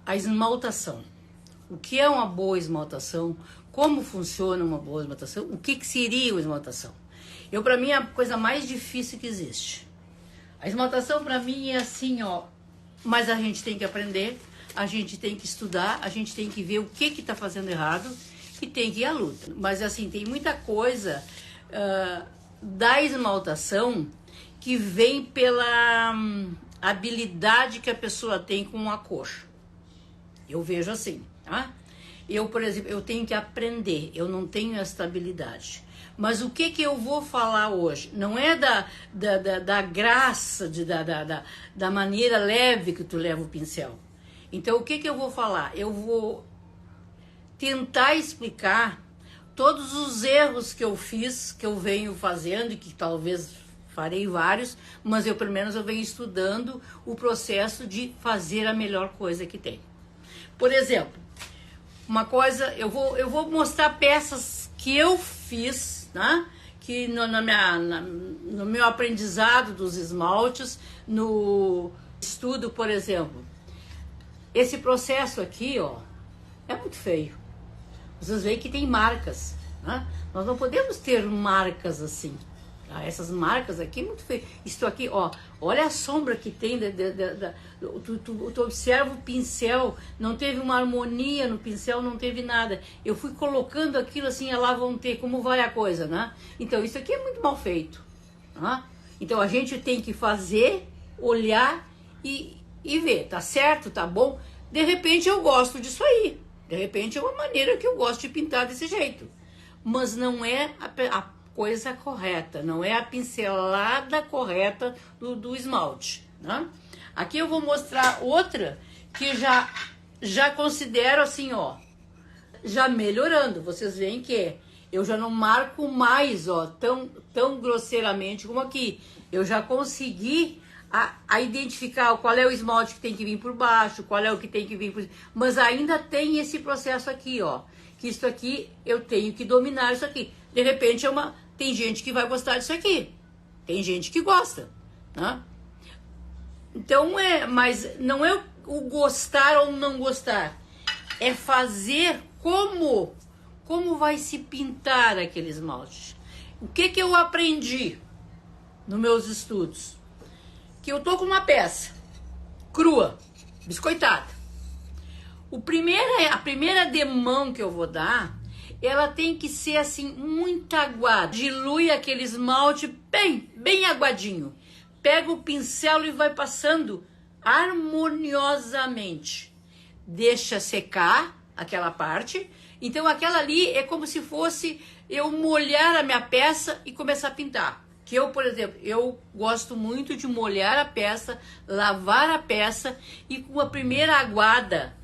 a esmaltação. O que é uma boa esmaltação? Como funciona uma boa esmaltação? O que seria uma esmaltação? Para mim, é a coisa mais difícil que existe. A esmaltação, para mim, é assim, ó. Mas a gente tem que aprender, a gente tem que estudar, a gente tem que ver o que está fazendo errado e tem que ir à luta. Mas, assim, tem muita coisa da esmaltação que vem pela habilidade que a pessoa tem com a cor. Eu vejo assim, tá? Eu, por exemplo, eu tenho que aprender, eu não tenho essa habilidade. Mas o que eu vou falar hoje? Não é da graça, da maneira leve que tu leva o pincel. Então, o que eu vou falar? Eu vou tentar explicar todos os erros que eu fiz, que eu venho fazendo e que talvez farei vários, mas pelo menos eu venho estudando o processo de fazer a melhor coisa que tem. Por exemplo, uma coisa, eu vou mostrar peças que eu fiz, né? Que no meu aprendizado dos esmaltes, no estudo, por exemplo. Esse processo aqui, ó, é muito feio. Vocês veem que tem marcas, né? Nós não podemos ter marcas assim. Tá? Essas marcas aqui, muito feio. Isso aqui, ó, olha a sombra que tem. Tu observa o pincel, não teve uma harmonia no pincel, não teve nada. Eu fui colocando aquilo assim, lá vão ter, como vai a coisa, né? Então, isso aqui é muito mal feito. Né? Então, a gente tem que fazer, olhar e ver, tá certo, tá bom? De repente, eu gosto disso aí. De repente, é uma maneira que eu gosto de pintar desse jeito. Mas não é a coisa correta, não é a pincelada correta do esmalte, né? Aqui eu vou mostrar outra que já considero assim, ó, já melhorando. Vocês veem que eu já não marco mais, ó, tão grosseiramente como aqui. Eu já consegui a identificar qual é o esmalte que tem que vir por baixo, qual é o que tem que vir por... Mas ainda tem esse processo aqui, ó, que isso aqui eu tenho que dominar isso aqui. De repente tem gente que vai gostar disso aqui, tem gente que gosta, né? Então, mas não é o gostar ou não gostar, é fazer como vai se pintar aquele esmalte. O que eu aprendi nos meus estudos? Que eu tô com uma peça crua, biscoitada. A primeira demão que eu vou dar, ela tem que ser assim, muito aguada. Dilui aquele esmalte bem aguadinho. Pega o pincel e vai passando harmoniosamente. Deixa secar aquela parte. Então aquela ali é como se fosse eu molhar a minha peça e começar a pintar. Que eu, por exemplo, eu gosto muito de molhar a peça, lavar a peça e com a primeira aguada,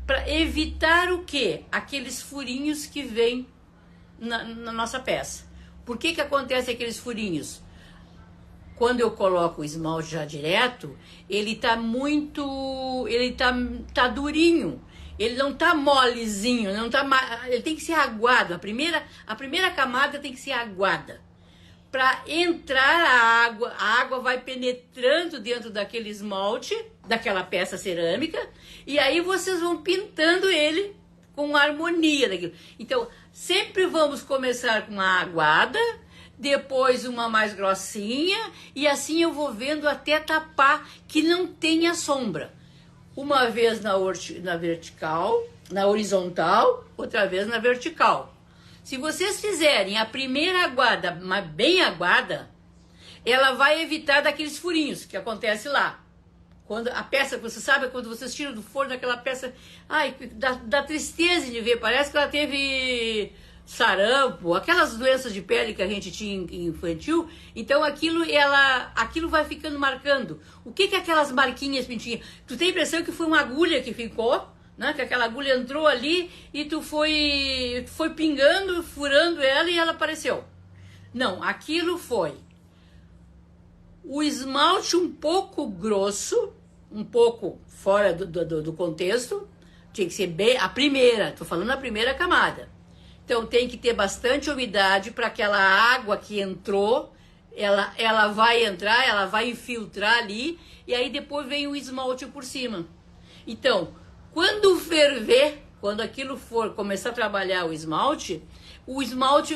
para evitar o quê? Aqueles furinhos que vêm na nossa peça. Por que acontece aqueles furinhos? Quando eu coloco o esmalte já direto, ele tá tá durinho. Ele não tá molezinho, ele tem que ser aguado. A primeira camada tem que ser aguada. Para entrar a água vai penetrando dentro daquele esmalte, daquela peça cerâmica, e aí vocês vão pintando ele com harmonia daquilo. Então, sempre vamos começar com uma aguada, depois uma mais grossinha, e assim eu vou vendo até tapar que não tenha sombra. Uma vez na vertical, na horizontal, outra vez na vertical. Se vocês fizerem a primeira aguada, mas bem aguada, ela vai evitar daqueles furinhos que acontece lá. Quando a peça, você sabe, quando vocês tiram do forno aquela peça, ai, dá tristeza de ver, parece que ela teve sarampo, aquelas doenças de pele que a gente tinha infantil. Então aquilo vai ficando marcando. O que aquelas marquinhas pintinhas? Tu tem a impressão que foi uma agulha que ficou, né? Que aquela agulha entrou ali e tu foi pingando, furando ela e ela apareceu. Não, aquilo foi o esmalte um pouco grosso, um pouco fora do contexto. Tinha que ser bem a primeira, tô falando a primeira camada. Então tem que ter bastante umidade para aquela água que entrou, ela vai entrar, ela vai infiltrar ali, e aí depois vem o esmalte por cima. Então, Quando ferver, quando aquilo for começar a trabalhar o esmalte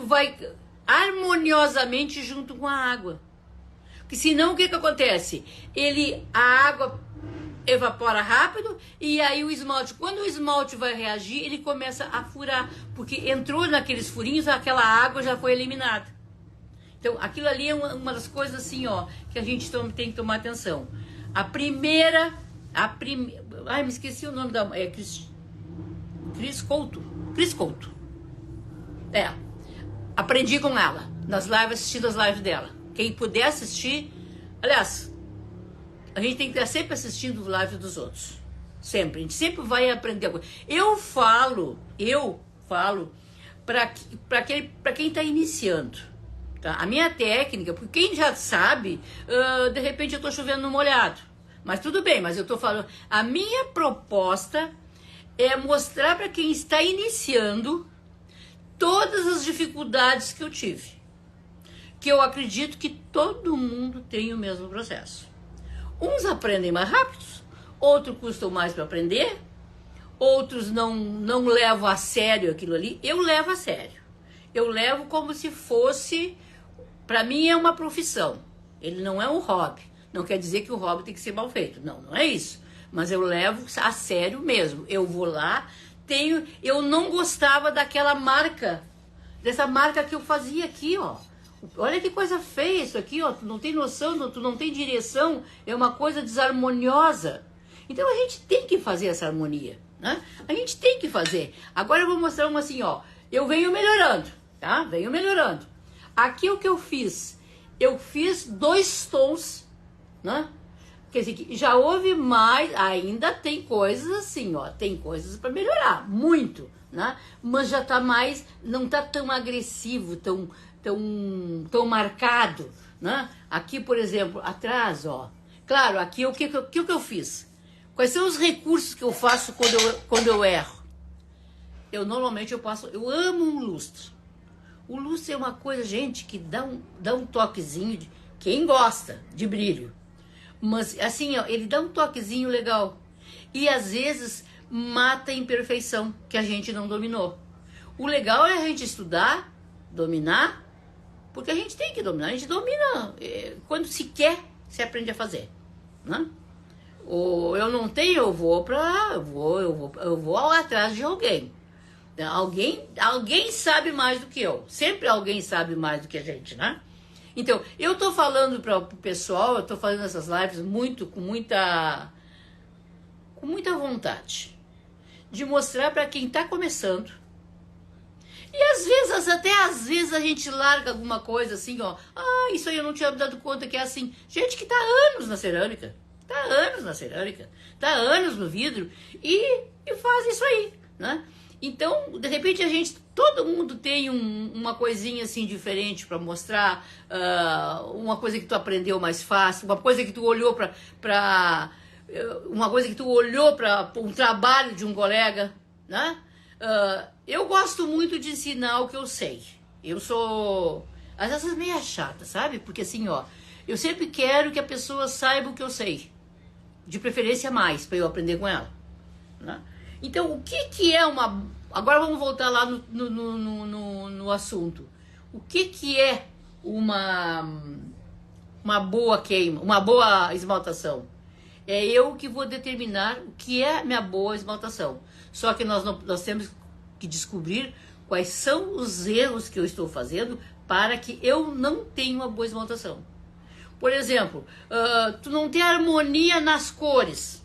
vai harmoniosamente junto com a água. Porque senão o que acontece? A água evapora rápido e aí o esmalte, quando o esmalte vai reagir, ele começa a furar, porque entrou naqueles furinhos, aquela água já foi eliminada. Então, aquilo ali é uma das coisas assim, ó, que a gente tem que tomar atenção. Ai, me esqueci o nome da... Cris Couto. Aprendi com ela, nas lives, assistindo as lives dela. Quem puder assistir, aliás, a gente tem que estar sempre assistindo live dos outros. Sempre, a gente sempre vai aprender alguma coisa. Eu falo para quem está iniciando. Tá? A minha técnica, porque quem já sabe, de repente eu estou chovendo no molhado. Mas tudo bem, mas eu estou falando. A minha proposta é mostrar para quem está iniciando todas as dificuldades que eu tive. Que eu acredito que todo mundo tem o mesmo processo. Uns aprendem mais rápido, outros custam mais para aprender, outros não levam a sério aquilo ali. Eu levo a sério. Eu levo como se fosse, para mim é uma profissão. Ele não é um hobby. Não quer dizer que o hobby tem que ser mal feito. Não, não é isso. Mas eu levo a sério mesmo. Eu vou lá, eu não gostava daquela marca, dessa marca que eu fazia aqui, ó. Olha que coisa feia isso aqui, ó. Tu não tem noção, tu não tem direção, é uma coisa desarmoniosa. Então a gente tem que fazer essa harmonia, né? A gente tem que fazer. Agora eu vou mostrar uma assim, ó. Eu venho melhorando, tá? Venho melhorando. Aqui o que eu fiz? Eu fiz 2 tons, né? Quer dizer, que já houve mais, ainda tem coisas assim, ó. Tem coisas para melhorar, muito, né? Mas já tá mais, não tá tão agressivo, tão marcado, né? Aqui, por exemplo, atrás, ó. Claro, aqui o que eu fiz? Quais são os recursos que eu faço quando eu erro? Normalmente eu amo um lustre. O lustre é uma coisa, gente, que dá um toquezinho, quem gosta de brilho. Mas assim, ó, ele dá um toquezinho legal. E às vezes mata a imperfeição que a gente não dominou. O legal é a gente estudar, dominar, porque a gente tem que dominar, a gente domina. Quando se quer, se aprende a fazer, né? Ou eu não tenho, eu vou atrás de alguém. Alguém sabe mais do que eu. Sempre alguém sabe mais do que a gente, né? Então, eu tô falando para o pessoal, eu tô fazendo essas lives com muita vontade de mostrar para quem tá começando. E às vezes a gente larga alguma coisa assim, ó. Ah, isso aí eu não tinha me dado conta que é assim. Gente que tá há anos na cerâmica. Tá há anos no vidro e faz isso aí, né? Então, de repente, todo mundo tem uma coisinha assim diferente para mostrar, uma coisa que tu aprendeu mais fácil, uma coisa que tu olhou para um trabalho de um colega, né? Eu gosto muito de ensinar o que eu sei. Eu sou, às vezes, meio chata, sabe? Porque assim, ó, eu sempre quero que a pessoa saiba o que eu sei. De preferência mais, para eu aprender com ela, né? Então, o que é uma... Agora vamos voltar lá no assunto. O que é uma boa queima, uma boa esmaltação? É eu que vou determinar o que é minha boa esmaltação. Só que nós temos que descobrir quais são os erros que eu estou fazendo para que eu não tenha uma boa esmaltação. Por exemplo, tu não tem harmonia nas cores.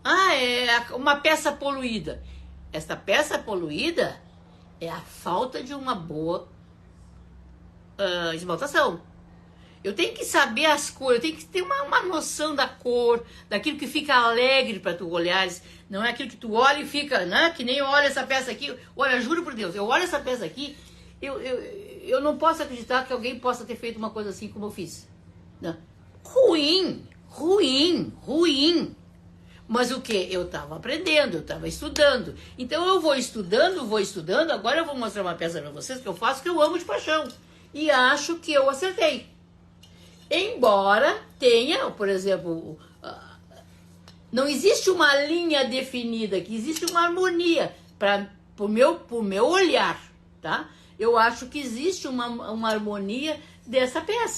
Ah, é uma peça poluída. Esta peça poluída é a falta de uma boa esmaltação. Eu tenho que saber as cores, eu tenho que ter uma noção da cor, daquilo que fica alegre para tu olhares. Não é aquilo que tu olha e fica, né? Que nem eu olho essa peça aqui. Olha, juro por Deus, eu olho essa peça aqui, eu não posso acreditar que alguém possa ter feito uma coisa assim como eu fiz. Não. Ruim. Mas o que? Eu estava aprendendo, eu estava estudando. Então eu vou estudando. Agora eu vou mostrar uma peça para vocês que eu faço, que eu amo de paixão. E acho que eu acertei. Embora tenha, por exemplo, Não existe uma linha definida aqui, existe uma harmonia pro meu olhar, tá? Eu acho que existe uma harmonia dessa peça.